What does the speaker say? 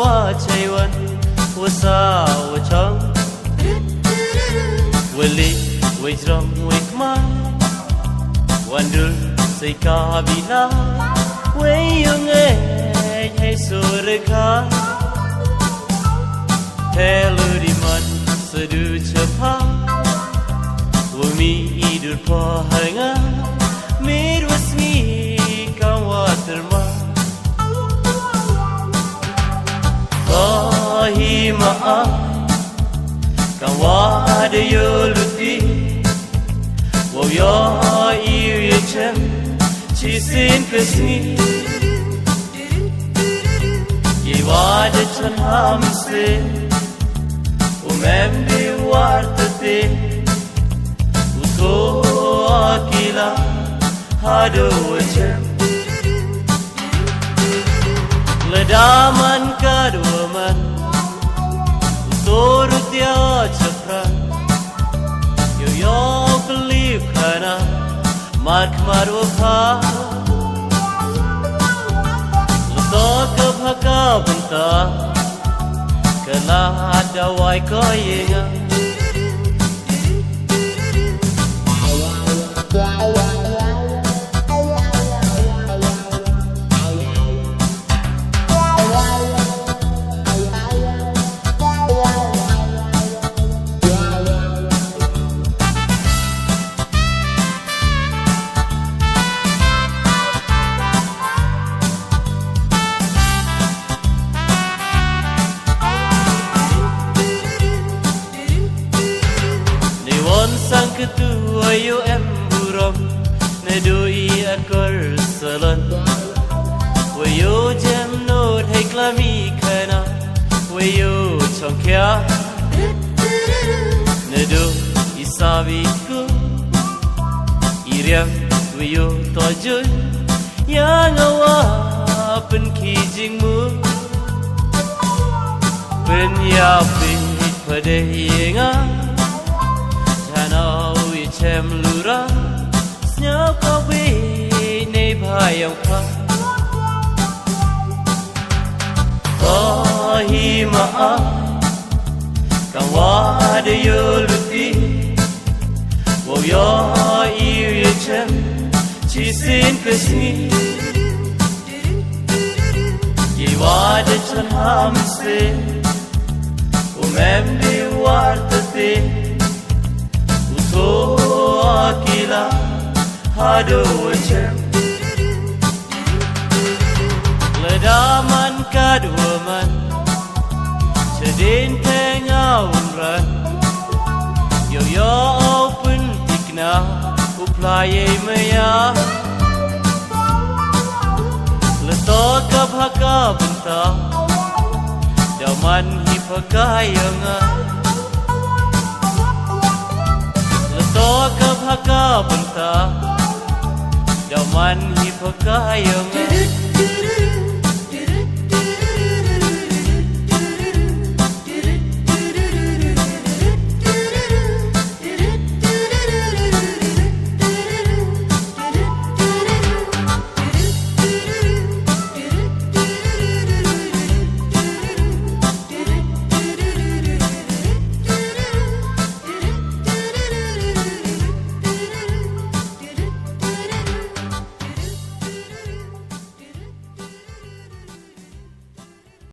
我追问，我傻我唱，我理我装我慢，วันเดินใส่กาบิลาเวยยังไงให้สุรคาเทลูดิมันสะดุดเฉพาะว่ามีดูพอหางามีรัศมีคำว่าตรมาขอหิมะคำว่าเดียวลุดีว่าย่อยCem çizin kısmi Yevade çan hamse Umem bir vartete Uto akila Hado cem Ledaman kaduaman Uto rutya cakran Yo yo kelip kana Mark maruha Letak kebhaka benta Kala ada wai koyenga Sang ketua yo em buram Nedoi akar salan Wayo jam not hai klami kana Wayo chongkya Nedo isabiku Iriam wayo tojun Yang awa penkijingmu Penyapit pada yengang Nào chem lura nhớ có bi nay bài ông khóc có hi mà càng qua để yêu lúc đi vô yo yêu chem chỉ xin cái gì chỉ qua để chân ham se em đi qua tới So akila hado cem Ledaman kaduaman Sedin tengah umran Yo yo open tikna Uplaye maya Letak kabhaka benta Daman hipagayanga Toka bhaka benta Daman hipagayang